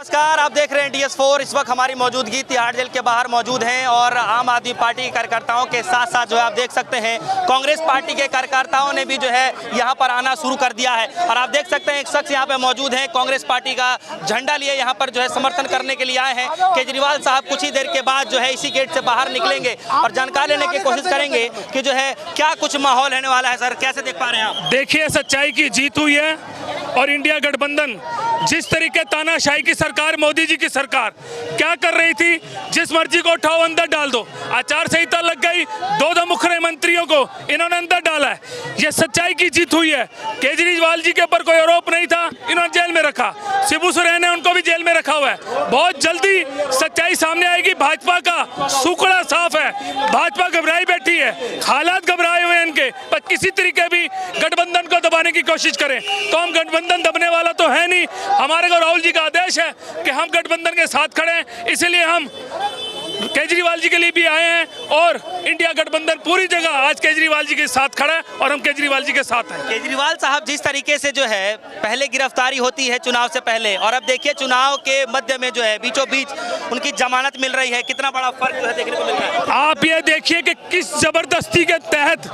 नमस्कार, आप देख रहे हैं DS4। इस वक्त हमारी मौजूदगी तिहाड़ जेल के बाहर मौजूद हैं और आम आदमी पार्टी के कार्यकर्ताओं के साथ साथ जो है आप देख सकते हैं कांग्रेस पार्टी के कार्यकर्ताओं ने भी जो है यहां पर आना शुरू कर दिया है। और आप देख सकते हैं एक शख्स यहां पर मौजूद है, कांग्रेस पार्टी का झंडा लिए यहां पर जो है समर्थन करने के लिए आए हैं। केजरीवाल साहब कुछ ही देर के बाद जो है इसी गेट से बाहर निकलेंगे और जानकारी लेने की कोशिश करेंगे कि जो है क्या कुछ माहौल रहने वाला है। सर, कैसे देख पा रहे हैं आप? देखिए, सच्चाई की जीत हुई है और इंडिया गठबंधन जिस तरीके तानाशाही की सरकार, मोदी जी की सरकार क्या कर रही थी, जिस मर्जी को उठाओ अंदर डाल दो, आचार संहिता लग गई, दो मुख्यमंत्रियों को इन्होंने अंदर डाला है। ये सच्चाई की जीत हुई है। केजरीवाल जी के ऊपर कोई आरोप नहीं था, इन्होंने जेल में रखा। शिबू सोरेन ने उनको भी जेल में रखा हुआ है। बहुत जल्दी सच्चाई सामने आएगी। भाजपा का सुकड़ा साफ है, भाजपा घबराई बैठी है, हालात घबराए हुए हैं इनके, पर किसी तरीके भी गठबंधन को दबाने की कोशिश करें तो हम गठबंधन दबने वाला तो है नहीं। हमारे को राहुल जी का आदेश है कि हम गठबंधन के साथ खड़े हैं, इसलिए हम केजरीवाल जी के लिए भी आए हैं और इंडिया गठबंधन पूरी जगह आज केजरीवाल जी के साथ खड़ा है और हम केजरीवाल जी के साथ हैं। केजरीवाल साहब जिस तरीके से जो है पहले गिरफ्तारी होती है चुनाव से पहले और अब देखिए चुनाव के मध्य में जो है बीचों बीच उनकी जमानत मिल रही है, कितना बड़ा फर्क जो है देखने को मिल रहा है। आप ये देखिए कि किस जबरदस्ती के तहत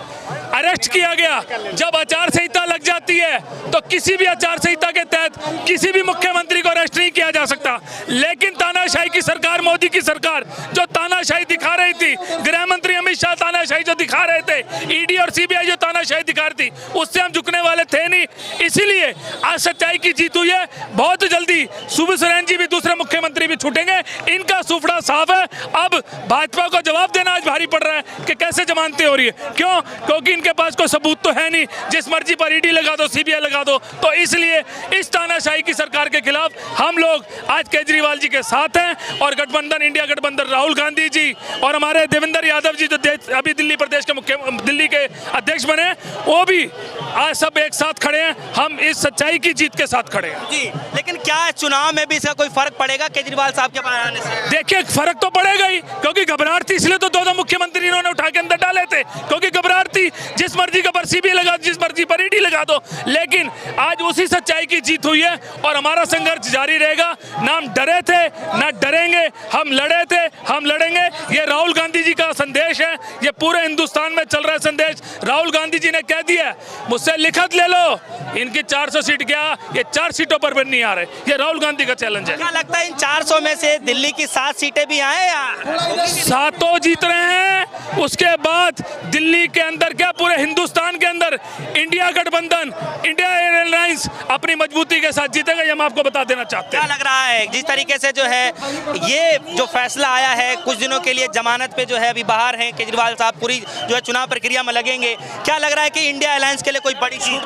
अरेस्ट किया गया। जब आचार संहिता लग जाती है तो किसी भी आचार संहिता के तहत किसी भी मुख्यमंत्री को अरेस्ट नहीं किया जा सकता, लेकिन तानाशाही की सरकार, मोदी की सरकार जो तानाशाही दिखा रही थी, गृह मंत्री अमित शाह तानाशाही जो दिखा रहे थे, ईडी और सीबीआई जो तानाशाही दिखा रही थी, उससे हम झुकने वाले थे नहीं। इसीलिए आज सच्चाई की जीत हुई है। बहुत जल्दी शिबू सोरेन जी भी, दूसरे मुख्यमंत्री भी छूटेंगे। इनका सुफड़ा साफ है। अब भाजपा को जवाब देना आज भारी पड़ रहा है कि कैसे जमानतें हो रही है। क्यों? क्योंकि इनके पास कोई सबूत तो है नहीं। जिस मर्जी पर ईडी लगा दो, सीबीआई लगा दो। तो इसलिए इस तानाशाही की सरकार के खिलाफ हम लोग आज केजरीवाल जी के साथ हैं और गठबंधन, इंडिया गठबंधन, राहुल गांधी जी और हमारे देवेंद्र यादव जी जो अभी दिल्ली प्रदेश के दिल्ली के अध्यक्ष बने, वो भी आज सब एक साथ खड़े हैं। हम इस सच्चाई की जीत के साथ खड़े हैं जी। लेकिन क्या चुनाव में भी इसका कोई फर्क पड़ेगा केजरीवाल साहब के बाहर आने से? देखिए, फर्क तो पड़ेगा ही, क्योंकि घबराहट थी, इसलिए तो दो मुख्यमंत्री इन्होंने उठा के अंदर डाले थे, क्योंकि घबराहट थी। जिस मर्जी का पर सीबीआई लगा दो, जिस मर्जी पर ईडी लगा दो। लेकिन आज उसी सच्चाई की जीत हुई है और हमारा संघर्ष जारी रहेगा। ना हम डरे थे, ना डरेंगे। हम लड़े थे, हम लड़ेंगे। ये राहुल गांधी जी का संदेश है, ये पूरे हिंदुस्तान में चल रहा है संदेश। राहुल गांधी जी ने कह दिया, मुझसे लिखत ले लो, इनकी 400 सीट क्या, ये 4 सीटों पर भी नहीं आ रहे। ये राहुल गांधी का चैलेंज है। क्या लगता है इन 400 में से दिल्ली की 7 सीटें भी आए या 7 जीत रहे हैं? उसके बाद दिल्ली के अंदर क्या, पूरे हिंदुस्तान के अंदर इंडिया गठबंधन, इंडिया एयरलाइंस अपनी मजबूती के साथ जीतेगा। ये हम आपको बता देना चाहते हैं। क्या लग रहा है जिस तरीके से जो है ये जो फैसला आया है, कुछ दिनों के लिए जमानत पे जो है अभी बाहर हैं केजरीवाल साहब, पूरी जो है चुनाव प्रक्रिया में लगेंगे, क्या लग रहा है कि इंडिया अलायंस के लिए कोई बड़ी जीत?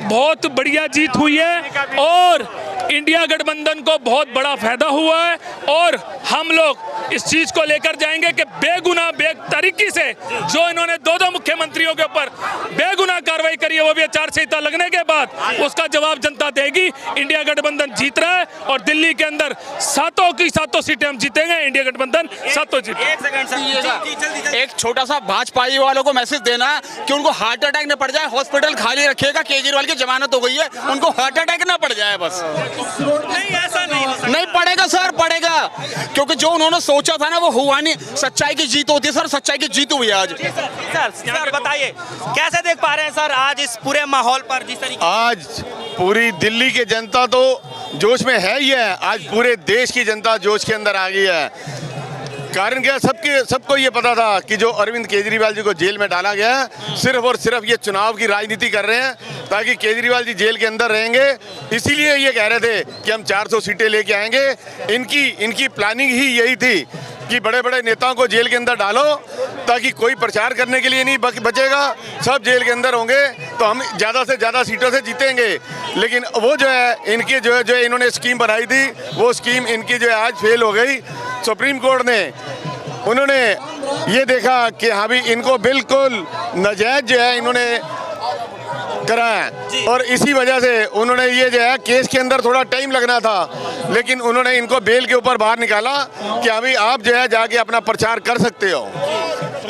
बहुत बढ़िया जीत हुई है और इंडिया गठबंधन को बहुत बड़ा फायदा हुआ है और हम लोग इस चीज को लेकर जाएंगे कि बेगुनाह तरीके से जो इन्होंने दो मुख्यमंत्रियों के ऊपर बेगुनाह कार्रवाई करी है, वो भी आचार संहिता लगने के बाद उसका जवाब जनता देगी। इंडिया गठबंधन जीत रहा है और दिल्ली के अंदर 7 की 7 सीटें हम जीतेंगे। इंडिया गठबंधन 7 जीत। एक छोटा सा भाजपाई वालों को मैसेज देना कि उनको हार्ट अटैक न पड़ जाए, हॉस्पिटल खाली रखिएगा। केजरीवाल की जमानत हो गई है, उनको हार्ट अटैक ना पड़ जाए बस। नहीं, ऐसा नहीं पड़ेगा सर, पड़ेगा, क्योंकि जो उन्होंने सोचा था ना वो हुआ नहीं। सच्चाई की जीत होती है सर, सच्चाई की जीत हुई है आज। सर बताइए कैसे देख पा रहे हैं सर आज इस पूरे माहौल पर? जिस तरीके आज पूरी दिल्ली की जनता तो जोश में है ही है, आज पूरे देश की जनता जोश के अंदर आ गई है। कारण क्या, सबको ये पता था कि जो अरविंद केजरीवाल जी को जेल में डाला गया है, सिर्फ और सिर्फ ये चुनाव की राजनीति कर रहे हैं ताकि केजरीवाल जी जेल के अंदर रहेंगे। इसीलिए ये कह रहे थे कि हम 400 सीटें लेके आएंगे। इनकी प्लानिंग ही यही थी कि बड़े बड़े नेताओं को जेल के अंदर डालो ताकि कोई प्रचार करने के लिए नहीं बचेगा, सब जेल के अंदर होंगे तो हम ज़्यादा से ज़्यादा सीटों से जीतेंगे। लेकिन वो जो है इनकी जो इन्होंने स्कीम बनाई थी, वो स्कीम इनकी जो है आज फेल हो गई। सुप्रीम कोर्ट ने उन्होंने ये देखा कि हाँ भी इनको बिल्कुल नाजायज जो है इन्होंने करा है और इसी वजह से उन्होंने ये जो है केस के अंदर थोड़ा टाइम लगना था, लेकिन उन्होंने इनको बेल के ऊपर बाहर निकाला कि अभी आप जो है जाके अपना प्रचार कर सकते हो।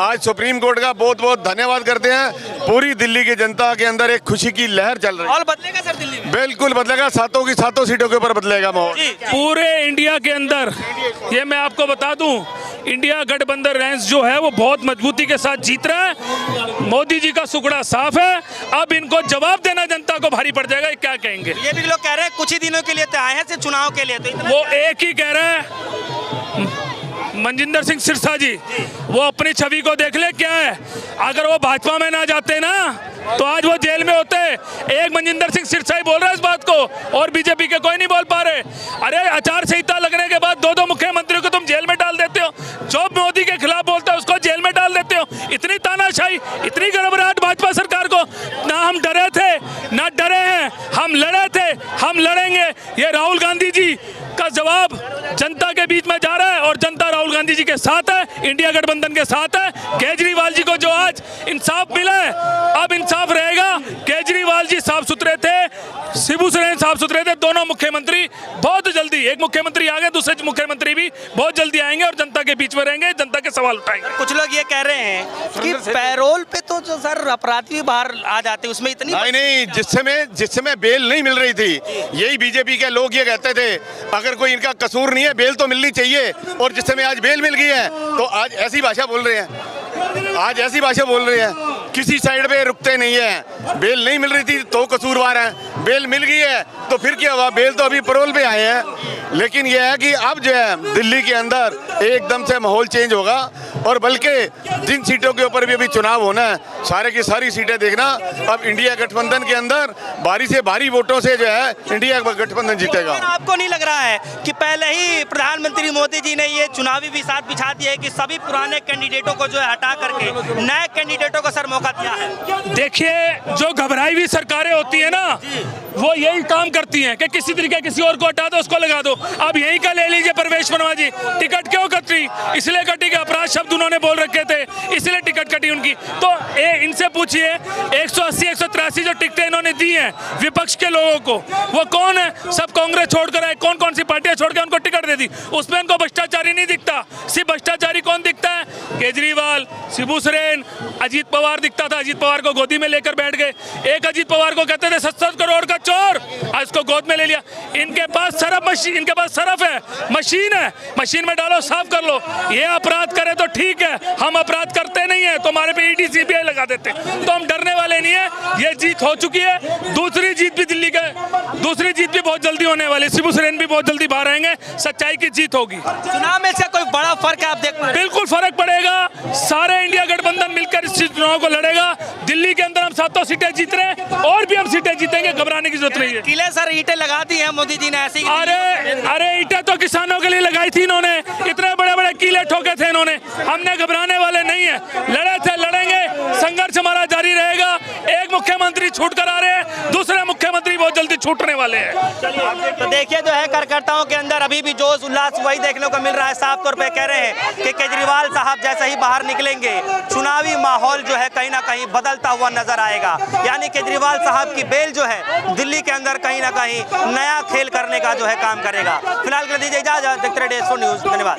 आज सुप्रीम कोर्ट का बहुत बहुत धन्यवाद करते हैं। पूरी दिल्ली की जनता के अंदर एक खुशी की लहर चल रही है। माहौल बदलेगा सर दिल्ली में? बिल्कुल बदलेगा, सातों की सातों सीटों के ऊपर बदलेगा माहौल। पूरे इंडिया के अंदर ये मैं आपको बता दूं, इंडिया गठबंधन रेंज जो है वो बहुत मजबूती के साथ जीत रहा है। मोदी जी का सुगड़ा साफ है, अब इनको जवाब देना जनता को भारी पड़ जाएगा। क्या कहेंगे? ये भी लोग कह रहे हैं कुछ ही दिनों के लिए तो आए हैं सिर्फ चुनाव के लिए, तो इतना वो एक ही कह रहे हैं, मनजिंदर सिंह सिरसा जी, वो अपनी छवि को देख ले क्या है। अगर वो भाजपा में ना जाते ना तो आज वो जेल में होते। एक मनजिंदर सिंह सिरसा ही बोल रहा है इस बात को, और बीजेपी के कोई नहीं बोल पा रहे। अरे आचार संहिता लगने के बाद दो मुख्यमंत्रियों को तुम जेल में डाल देते हो, जो मोदी के खिलाफ बोलता है उसको जेल में डाल देते हो। इतनी तानाशाही, इतनी गड़बड़ाहट भाजपा सरकार को। ना हम डरे थे ना डरे हैं, हम लड़े थे, हम लड़ेंगे। ये राहुल गांधी जी का जवाब जनता के बीच में जा रहा है और जनता राहुल गांधी जी के साथ है, इंडिया गठबंधन के साथ है। केजरीवाल जी को जो आज इंसाफ मिला है, अब इंसाफ रहेगा। केजरीवाल जी साफ सुथरे थे, शिबू सोरेन साफ सुथरे थे। दोनों मुख्यमंत्री बहुत जल्दी, एक मुख्यमंत्री आ गए, दूसरे मुख्यमंत्री भी बहुत जल्दी आएंगे और जनता के बीच में रहेंगे, जनता के सवाल उठाएंगे। कुछ लोग ये कह रहे हैं कि पैरोल पे तो जो सर अपराधी भी बाहर आ जाते हैं, उसमें इतनी नहीं, जिस समय बेल नहीं मिल रही थी, यही बीजेपी के लोग ये कहते थे अगर कोई इनका कसूर नहीं है बेल तो मिलनी चाहिए। और जिस समय आज बेल मिल गई है तो आज ऐसी भाषा बोल रहे हैं, आज ऐसी भाषा बोल रहे हैं, किसी साइड पे रुकते नहीं है। बेल नहीं मिल रही थी तो कसूरवार हैं, बेल मिल गई है तो फिर क्या हुआ? बेल तो अभी पैरोल पे आए हैं। लेकिन यह है कि अब जो है दिल्ली के अंदर एकदम से माहौल चेंज होगा, और बल्कि जिन सीटों के ऊपर भी अभी चुनाव होना है, सारे की सारी सीटें देखना अब इंडिया गठबंधन के अंदर भारी से भारी वोटों से जो है इंडिया गठबंधन जीतेगा। आपको नहीं लग रहा है कि पहले ही प्रधानमंत्री मोदी जी ने ये चुनावी विसात बिछा दिया है कि सभी पुराने कैंडिडेटों को जो है हटा करके नए कैंडिडेटों को सर मौका दिया है? देखिए, जो घबराई हुई सरकारें होती है ना, वो यही काम करती हैं कि किसी तरीके किसी और को हटा दो, उसको लगा दो। अब यही का ले लीजिए परवेश वर्मा जी, टिकट क्यों कटी? इसलिए कटी कि अपराध शब्द उन्होंने बोल रखे थे, इसलिए टिकट कटी उनकी। तो इनसे पूछिए 180-183 जो टिकटें इन्होंने दी हैं विपक्ष के लोगों को, वो कौन है? सब कांग्रेस छोड़कर आए, कौन कौन सी पार्टियां छोड़ के उनको टिकट दे दी। उसमें इनको भ्रष्टाचारी नहीं दिखता। सिर्फ भ्रष्टाचारी कौन दिखता है? केजरीवाल, शिबू सोरेन, अजीत पवार दिखता था। अजीत पवार को गोदी में लेकर बैठ गए। एक अजीत पवार को कहते थे 7-7 करोड़ का चोर, आज उसको गोद में ले लिया। इनके पास सरफ मशीन, इनके पास सरफ है, मशीन है, मशीन में डालो साफ कर लो। ये अपराध करे तो ठीक है, हम अपराध करते नहीं है तो हमारे पे ईडी सीबीआई लगा देते, तो हम डरने वाले नहीं है। ये जीत हो चुकी है, दूसरी जीत भी दिल्ली का, दूसरी जीत भी बहुत जल्दी होने वाली। शिबू सोरेन भी बहुत जल्दी बाहर आएंगे, सच्चाई की जीत होगी। चुनाव में से कोई बड़ा फर्क है आप देख पा रहे? बिल्कुल फर्क पड़ेगा। सारे इंडिया गठबंधन मिलकर इस चुनाव को लड़ेगा। दिल्ली के अंदर हम 7 सीटें जीत रहे हैं और भी हम सीटें जीतेंगे, घबराने की जरूरत नहीं है। किले सर ईंटें लगा दी हैं मोदी जी ने ऐसी? अरे ईंटें तो किसानों के लिए लगाई थी इन्होंने, इतने बड़े बड़े किले ठोके थे इन्होंने। हमने घबराने वाले नहीं है, लड़े थे, लड़ेंगे, संघर्ष हमारा जारी रहेगा। एक मुख्यमंत्री छूट कर आ रहे हैं, दूसरे मुख्यमंत्री बहुत जल्दी छूटने वाले हैं। तो देखिए जो है कार्यकर्ताओं के अंदर अभी भी जोश उल्लास वही देखने को मिल रहा है। साफ तौर पे कह रहे हैं कि केजरीवाल साहब जैसे ही बाहर निकलेंगे चुनावी माहौल जो है कहीं ना कहीं बदलता हुआ नजर आएगा। यानी केजरीवाल साहब की बेल जो है दिल्ली के अंदर कहीं ना कहीं नया खेल करने का जो है काम करेगा। फिलहाल के लिए दीजिए इजाजत, देखते रहिए 100 न्यूज़। धन्यवाद।